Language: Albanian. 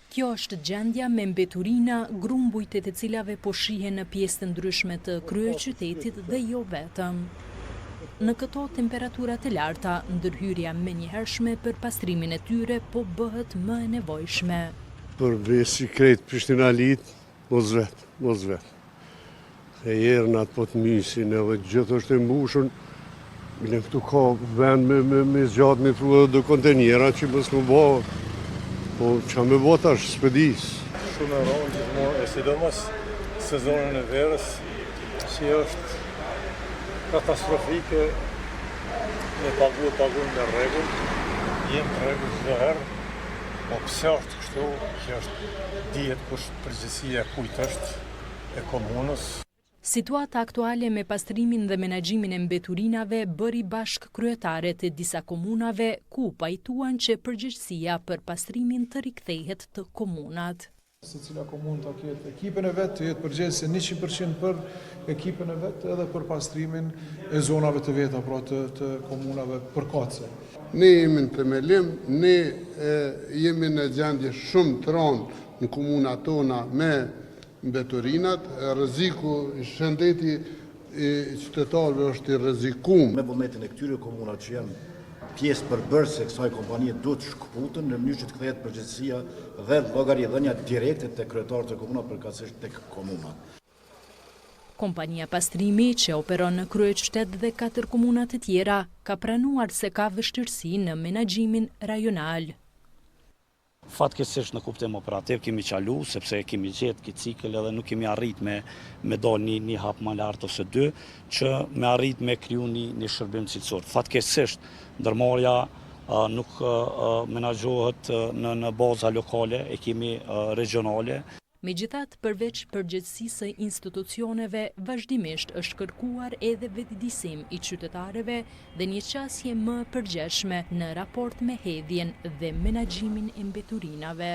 Kjo është gjendja me mbeturina, grumbujt e të cilave po shihen në pjesë të ndryshme të kryeqytetit dhe jo vetëm. Në këto temperaturat e larta, ndërhyrja menjëhershme për pastrimin e tyre po bëhet më e nevojshme. Për vesi krejt Prishtinalit, mos vet. E jernat po të mysin edhe gjithë është e mbushun, bile këtu ka vend me zgjatë me tru edhe do kontenjera që mos më bo, po që me bo tash spedis. Shumë e rronë gjithmonë, e sidomos sezonën e verës, që është katastrofike, me pagu në rregull, jenë të rregull çdo herë, po pse është kështu, që është dihet kush përgjegjësia kujt është e komunës. Situata aktuale me pastrimin dhe menaxhimin e mbeturinave bëri bashk kryetaret e disa komunave ku pajtuan që përgjegjësia për pastrimin të rikthehet të komunat. Secila komunë të ketë ekipën e vetë, të jetë përgjegjëse 100% për ekipën e vetë edhe për pastrimin e zonave të veta, pra të komunave përkatëse. Ne jemi në themelim, ne jemi në gjendje shumë të rëndë në komunat tona me mbeturinat, rreziku i shëndeti i qytetarëve është i rrezikuar. Me vullnetin e këtyre komunat që janë pjesë përbërëse e kësaj kompanie duhet shkëputën në mënyrë që të kthehet përgjegjësia dhe llogaridhënia direkte tek kryetarët e komunave përkatësisht tek komunat. Kompania pastrimi që operon në kryeqytet dhe 4 komuna të tjera ka pranuar se ka vështirësi në menaxhimin rajonal. Fatkeqësisht në kuptim operativ kemi qalu, sepse kemi gjetë këtë cikël edhe nuk kemi arrit me dal një hap më lart ose dy, që me arrit me kriju një shërbim cilësor. Fatkeqësisht ndërmarrja nuk menaxhohet në baza lokale, e kemi regionale. Megjithatë, përveç përgjegjësisë së institucioneve, vazhdimisht është kërkuar edhe vetëdijsim i qytetarëve dhe një qasje më përgjegjshme në raport me hedhjen dhe menaxhimin e mbeturinave.